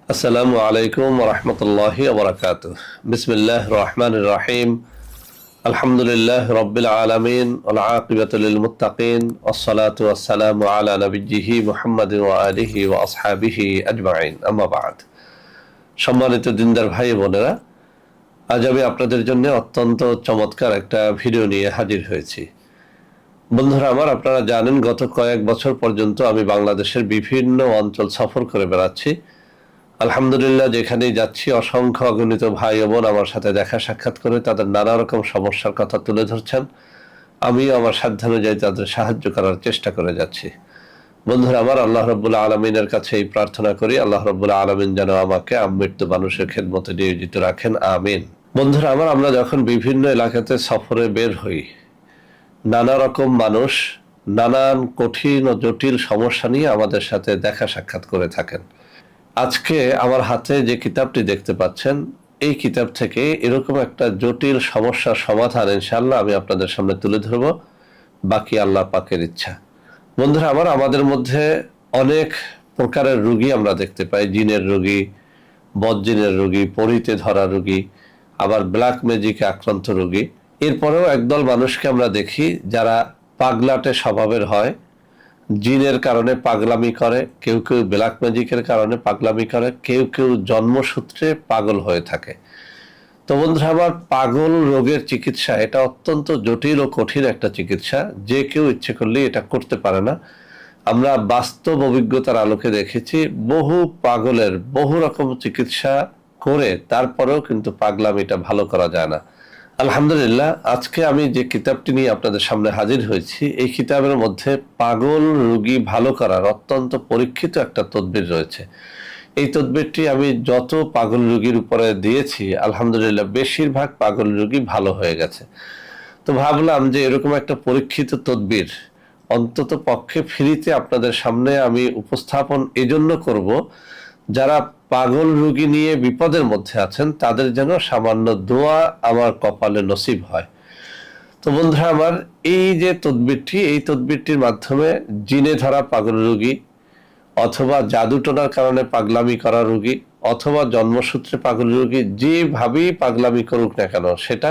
আসসালামু আলাইকুম ওয়া রাহমাতুল্লাহি ওয়া বারাকাতুহু। বিসমিল্লাহির রহমানির রহিম। আলহামদুলিল্লাহি রাব্বিল আলামিন ওয়াল আকিবাতু লিল মুত্তাকিন ওয়াসসালাতু ওয়াসসালামু আলা নাবিয়্যিহি মুহাম্মাদিন ওয়া আলিহি ওয়া আসহাবিহি আজমাইন। আম্মা বা'দ। সম্মানিত দিনদার ভাই বোনেরা, আজ আমি আপনাদের জন্য অত্যন্ত চমৎকার একটা ভিডিও নিয়ে হাজির হয়েছি। বন্ধুরা আমার, আপনারা জানেন গত কয়েক বছর পর্যন্ত আমি বাংলাদেশের বিভিন্ন অঞ্চল সফর করে বেড়াচ্ছি। আলহামদুলিল্লাহ, যেখানেই যাচ্ছি অসংখ্য অগণিত ভাই ও বোন আমার সাথে দেখা সাক্ষাৎ করে তাদের নানা রকম সমস্যার কথা তুলে ধরছেন। আমিও আমার সাধ্যানুযায়ী তাদের সাহায্য করার চেষ্টা করে যাচ্ছি। বন্ধুরা আমার, আল্লাহ রাব্বুল আলামিনের কাছে এই প্রার্থনা করি, আল্লাহ রাব্বুল আলামিন যেন আমাকে আমৃত্যু মানুষের খেদমতে নিয়োজিত রাখেন, আমিন। বন্ধুরা আমার, আমরা যখন বিভিন্ন এলাকাতে সফরে বের হই, নানা রকম মানুষ নানান কঠিন ও জটিল সমস্যা নিয়ে আমাদের সাথে দেখা সাক্ষাৎ করে থাকেন। আজকে আমার হাতে যে কিতাবটি দেখতে পাচ্ছেন, এই কিতাব থেকে এরকম একটা জটিল সমস্যার সমাধান ইনশাআল্লাহ আমি আপনাদের সামনে তুলে ধরব, বাকি আল্লাহ পাকের ইচ্ছা। বন্ধুরা আমার, আমাদের মধ্যে অনেক প্রকারের রোগী আমরা দেখতে পাই। জিনের রোগী, বদজিনের রোগী, পরিতে ধরা রোগী, আবার ব্ল্যাক ম্যাজিকে আক্রান্ত রোগী। এরপরেও একদল মানুষকে আমরা দেখি যারা পাগলাটে স্বভাবের হয়, জিনের কারণে পাগলামি করে, কেউ কেউ ব্ল্যাক ম্যাজিকের কারণে পাগলামি করে, কেউ কেউ জন্মসূত্রে পাগল হয়ে থাকে। তো বন্ধুরা আমার, পাগল রোগের চিকিৎসা এটা অত্যন্ত জটিল ও কঠিন একটা চিকিৎসা, যে কেউ ইচ্ছে করলে এটা করতে পারে না। আমরা বাস্তব অভিজ্ঞতার আলোকে দেখেছি বহু পাগলের বহু রকম চিকিৎসা করে তারপরেও কিন্তু পাগলামিটা ভালো করা যায় না। আলহামদুলিল্লাহ, আজকে আমি যে কিতাবটি নিয়ে আপনাদের সামনে হাজির হয়েছি, এই কিতাবের মধ্যে পাগল রোগী ভালো করার অত্যন্ত পরীক্ষিত একটা তদবির রয়েছে। এই তদবিরটি আমি যত পাগল রোগীর উপরে দিয়েছি, আলহামদুলিল্লাহ বেশিরভাগ পাগল রোগী ভালো হয়ে গেছে। তো ভাবলাম যে এরকম একটা পরীক্ষিত তদবির অন্তত পক্ষে ফ্রিতে আপনাদের সামনে আমি উপস্থাপন এজন্য করব, যারা পাগল রোগী নিয়ে বিপদের মধ্যে আছেন তাদের যেন সামান্য দোয়া আমার কপালে নসিব হয়। তো বন্ধুরা আমার, এই যে তদবিরটি, এই তদবিরটির মাধ্যমে জিনে ধরা পাগল রোগী, অথবা জাদুটোনার কারণে পাগলামি করা রোগী, অথবা জন্মসূত্রে পাগল রোগী, যেভাবেই পাগলামি করুক না কেন সেটা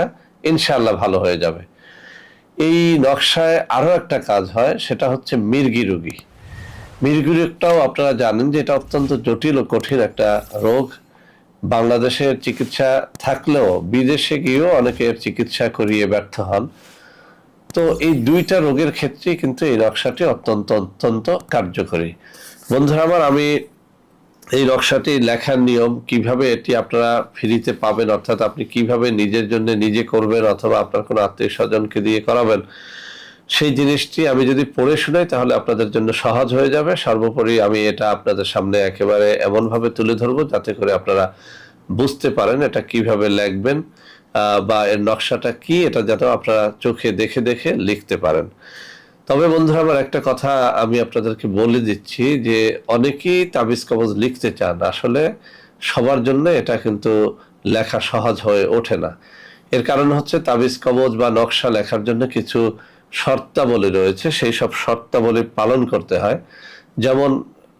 ইনশাআল্লাহ ভালো হয়ে যাবে। এই নকশায় আরো একটা কাজ হয়, সেটা হচ্ছে মির্গি রোগী। মির্গি রোগটাও আপনারা জানেন যে এটা অত্যন্ত জটিল ও কঠিন একটা রোগ। বাংলাদেশের চিকিৎসা থাকলেও বিদেশে গিয়েও অনেকের চিকিৎসা করিয়ে ব্যর্থ হন। তো এই দুইটা রোগের ক্ষেত্রে কিন্তু এই নকশাটি অত্যন্ত অত্যন্ত কার্যকরী। বন্ধুরা আমার, আমি এই নকশাটি লেখার নিয়ম, কিভাবে এটি আপনারা ফ্রিতে পাবেন, অর্থাৎ আপনি কিভাবে নিজের জন্য নিজে করবেন অথবা আপনার কোনো আত্মীয় স্বজনকে দিয়ে করাবেন, সেই জিনিসটি আমি যদি পড়ে শোনাই তাহলে আপনাদের জন্য সহজ হয়ে যাবে। সর্বোপরি আমি এটা আপনাদের সামনে একেবারে এমনভাবে তুলে ধরবো যাতে করে আপনারা বুঝতে পারেন এটা কিভাবে লিখবেন, বা এর নকশাটা কি, এটা যেন আপনারা চোখে দেখে দেখে লিখতে পারেন। তবে বন্ধুরা আমার, একটা কথা আমি আপনাদেরকে বলে দিচ্ছি যে অনেকেই তাবিজ কবজ লিখতে চান, আসলে সবার জন্য এটা কিন্তু লেখা সহজ হয়ে ওঠে না। এর কারণ হচ্ছে তাবিজ কবজ বা নকশা লেখার জন্য কিছু শর্তাবলী রয়েছে, সেই সব শর্তাবলী পালন করতে হয়। যেমন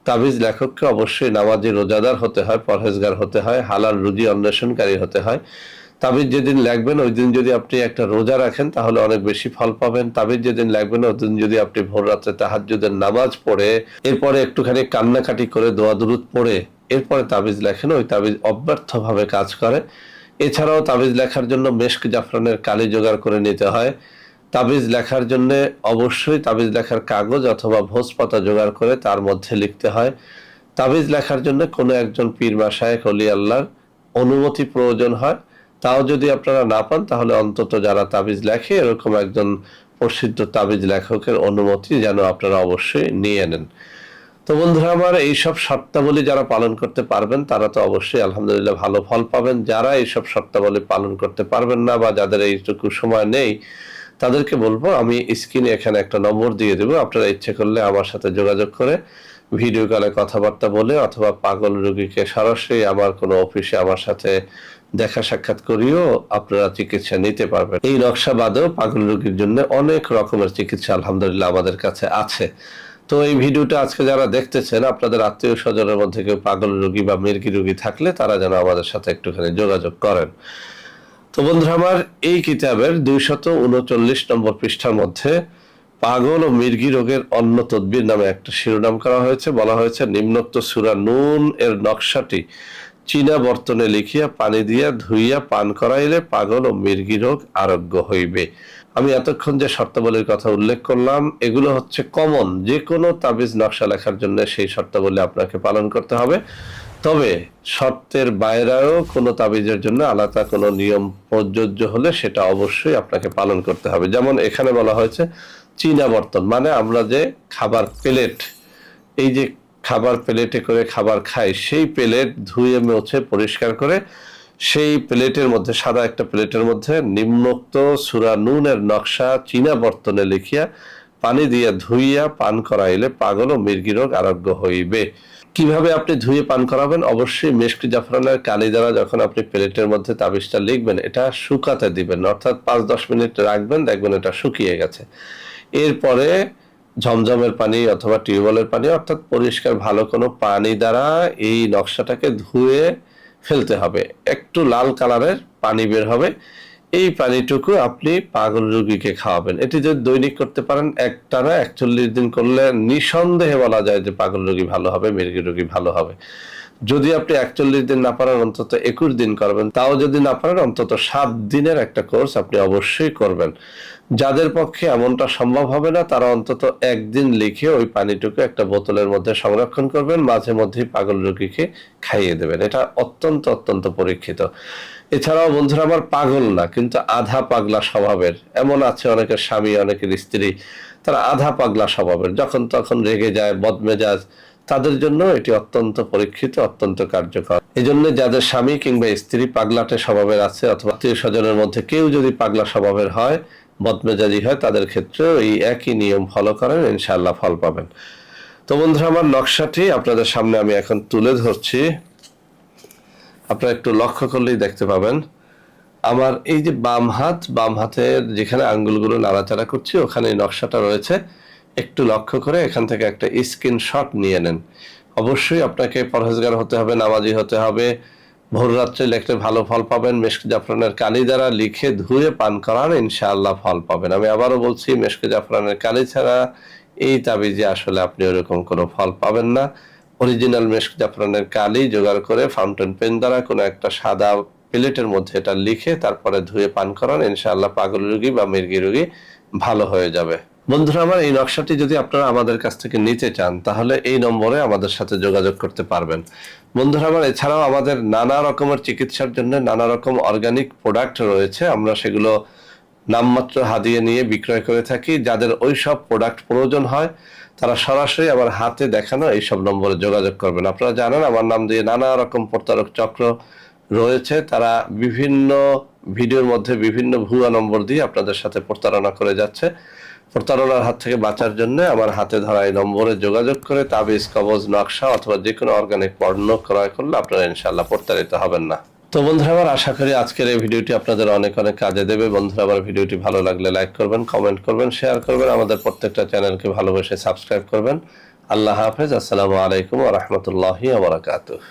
তাবিজ লেখককে অবশ্যই নামাজি রোজাদার হতে হয়, পরহেজগার হতে হয়, হালাল রুজি অন্বেষণকারী হতে হয়। তাবিজ যেদিন লিখবেন ওই দিন যদি আপনি একটা রোজা রাখেন তাহলে অনেক বেশি ফল পাবেন। তাবিজ যেদিন লিখবেন ওই দিন যদি আপনি ভোর রাতে তাহাজ্জুদের নামাজ পড়ে এরপরে একটুখানি কান্নাকাটি করে দোয়া দুরুদ পড়ে এরপরে তাবিজ লেখেন, ওই তাবিজ অব্যর্থভাবে কাজ করে। এছাড়াও তাবিজ লেখার জন্য মেশক জাফরানের কালি জোগাড় করে নিতে হয়। তাবিজ লেখার জন্য অবশ্যই তাবিজ লেখার কাগজ অথবা ভোজপাতা জোগাড় করে তার মধ্যে লিখতে হয়। তাবিজ লেখার জন্য কোনো একজন পীর বা শায়েখ ওলি আল্লাহর অনুমতি প্রয়োজন হয়। তাও যদি আপনারা না পান তাহলে অন্তত যারা তাবিজ লেখে এরকম একজন প্রসিদ্ধ তাবিজ লেখকের অনুমতি যেন আপনারা অবশ্যই নিয়ে নেন। তো বন্ধুরা আমার, এইসব শর্তাবলী যারা পালন করতে পারবেন তারা তো অবশ্যই আলহামদুলিল্লাহ ভালো ফল পাবেন। যারা এইসব শর্তাবলী পালন করতে পারবেন না বা যাদের এইটুকু সময় নেই, তাদেরকে বলবো আমি স্ক্রিনে এখানে একটা নম্বর দিয়ে দেবো, আপনারা ইচ্ছে করলে আমার সাথে যোগাযোগ করে ভিডিও কলে কথাবার্তা বলে অথবা পাগল রোগীকে সরাসরি আমার কোনো অফিসে আমার সাথে দেখা সাক্ষাৎ করিও আপনারা চিকিৎসা নিতে পারবেন। এই নকশা বাদেও পাগল রোগীর জন্য অনেক রকমের চিকিৎসা আলহামদুলিল্লাহ আমাদের কাছে আছে। তো এই ভিডিওটা আজকে যারা দেখতেছেন, আপনাদের আত্মীয় স্বজনের মধ্যে কেউ পাগল রোগী বা মির্গি রোগী থাকলে তারা যেন আমাদের সাথে একটুখানি যোগাযোগ করেন। তো বন্ধুরা আমার, এই কিতাবের 239 নম্বর পৃষ্ঠার মধ্যে পাগল ও মির্গি রোগের অন্য তদবির নামে একটা শিরোনাম করা হয়েছে। বলা হয়েছে, নিম্নোক্ত সূরা নুন এর নকশাটি চীনা বর্তনে লিখিয়া পানি দিয়া ধুইয়া পান করাইলে পাগল ও মির্গি রোগ আরোগ্য হইবে। আমি এতক্ষণ যে শর্তাবলীর কথা উল্লেখ করলাম, এগুলো হচ্ছে কমন, যে কোনো তাবিজ নকশা লেখার জন্য সেই শর্তাবলী আপনাকে পালন করতে হবে। তবে শর্তের বাইরেও কোনো তাবিজের জন্য আলাদা কোনো নিয়ম প্রযোজ্য হলে সেটা অবশ্যই আপনাকে পালন করতে হবে। যেমন এখানে বলা হয়েছে চীনা বর্তন, মানে আমরা যে খাবার প্লেট, এই যে খাবার প্লেটে করে খাবার খাই, সেই প্লেট ধুয়ে মুছে পরিষ্কার করে সেই প্লেটের মধ্যে, সাদা একটা প্লেটের মধ্যে নিম্নোক্ত সূরা নুনের নকশা চীনা বর্তনে লিখিয়া পানি দিয়া ধুইয়া পান করাইলে পাগল ও মির্গি রোগ আরোগ্য হইবে। কিভাবে আপনি ধুয়ে পান করাবেন? অবশ্যই মেশকি জাফরানের কালি দ্বারা যখন আপনি প্লেটের মধ্যে তাবিজটা লিখবেন, এটা শুকাতে দিবেন, অর্থাৎ 5-10 মিনিট রাখবেন, দেখবেন এটা শুকিয়ে গেছে। এরপরে ঝমঝমের পানি অথবা টিউবওয়েলের পানি, অর্থাৎ পরিষ্কার ভালো কোনো পানি দ্বারা এই নকশাটাকে ধুয়ে ফেলতে হবে। একটু লাল কালারের পানি বের হবে, এই পানিটুকু আপনি পাগল রোগীকে খাওয়াবেন। এটি যদি দৈনিক করতে পারেন, একটানা 41 দিন করলে নিঃসন্দেহে বলা যায় যে পাগল রোগী ভালো হবে, মির্গি রোগী ভালো হবে। যদি আপনি 41 দিন না পারেন, অন্তত 21 দিন করবেন। তাও যদি না পারেন, অন্তত 7 দিনের একটা কোর্স আপনি অবশ্যই করবেন। যাদের পক্ষে এমনটা সম্ভব হবে না, তারা অন্তত একদিন লিখে ওই পানিটুকু একটা বোতলের মধ্যে সংরক্ষণ করবেন, মাঝে মধ্যেই পাগল রোগীকে খাইয়ে দেবেন। এটা অত্যন্ত অত্যন্ত পরীক্ষিত। এছাড়াও বন্ধুরা আমার, পাগল না কিন্তু আধা পাগলা স্বভাবের এমন আছে, অনেকের স্বামী, অনেকের স্ত্রী, তারা আধা পাগলা স্বভাবের, যখন তখন রেগে যায়, বদমেজাজ, তাদের জন্য এটি অত্যন্ত পরীক্ষিত, অত্যন্ত কার্যকর। এই জন্য যাদের স্বামী কিংবা স্ত্রী পাগলাটে স্বভাবের আছে, অথবা আত্মীয় স্বজনের মধ্যে কেউ যদি পাগলা স্বভাবের হয়, বদমেজাজি হয়, তাদের ক্ষেত্রেও এই একই নিয়ম ফলো করেন, ইনশাআল্লাহ ফল পাবেন। তো বন্ধুরা আমার, নকশাটি আপনাদের সামনে আমি এখন তুলে ধরছি। আপনারা একটু লক্ষ্য করলেই দেখতে পাবেন, আমার এই যে বাম হাতের যেখানে আঙ্গুলগুলো নাড়াচাড়া করছি, ওখানে এই নকশাটা রয়েছে। একটু লক্ষ্য করে এখান থেকে একটা স্ক্রিনশট নিয়ে নেন। অবশ্যই আপনাকে পরহেজগার হতে হবে, নামাজি হতে হবে। ভোর রাত্রে লিখলে ভালো ফল পাবেন। মেশকে জাফরানের কালি দ্বারা লিখে ধুয়ে পান করান, ইনশাআল্লাহ ফল পাবেন। আমি আবারও বলছি, মেশকে জাফরানের কালি ছাড়া এই তাবিজে আসলে আপনি ওরকম কোনো ফল পাবেন না। অরিজিনাল মেশক জাফরানের কালি জোগাড় করে ফাউন্টেন পেন দ্বারা কোনো একটা সাদা প্লেটের মধ্যে এটা লিখে তারপরে ধুয়ে পান করান, ইনশাআল্লাহ পাগল রোগী বা মির্গি রোগী ভালো হয়ে যাবে। বন্ধুরা আমার, এই নকশাটি যদি আপনারা আমাদের কাছ থেকে নিতে চান, তাহলে এই নম্বরে আমাদের সাথে যোগাযোগ করতে পারবেন। বন্ধুরা আমার, এছাড়াও আমাদের নানা রকমের চিকিৎসার জন্য নানা রকম অর্গানিক প্রোডাক্ট রয়েছে। আমরা সেগুলো নামমাত্র হাদিয়ে নিয়ে বিক্রয় করে থাকি। যাদের ওই সব প্রোডাক্ট প্রয়োজন হয়, তারা সরাসরি আমার হাতে দেখানো এইসব নম্বরে যোগাযোগ করবেন। আপনারা জানেন, আমার নাম দিয়ে নানা রকম প্রতারক চক্র রয়েছে। তারা বিভিন্ন ভিডিওর মধ্যে বিভিন্ন ভুয়া নম্বর দিয়ে আপনাদের সাথে প্রতারণা করে যাচ্ছে। প্রতারণার হাত থেকে বাঁচার জন্য আমার হাতে ধরা এই নম্বরে যোগাযোগ করে তাবিজ, কবজ, নকশা অথবা যে কোনো অর্গানিক পণ্য ক্রয় করলে আপনারা ইনশাআল্লাহ প্রতারিত হবেন না। তো বন্ধুরা আমার, আশা করি আজকের এই ভিডিওটি আপনাদের অনেক অনেক কাজে দেবে। বন্ধুরা আমার, ভিডিওটি ভালো লাগলে লাইক করবেন, কমেন্ট করবেন, শেয়ার করবেন, আমাদের প্রত্যেকটা চ্যানেলকে ভালোবেসে সাবস্ক্রাইব করবেন। আল্লাহ হাফেজ। আসসালামু আলাইকুম ওয়া রাহমাতুল্লাহি ওয়া বারাকাতুহু।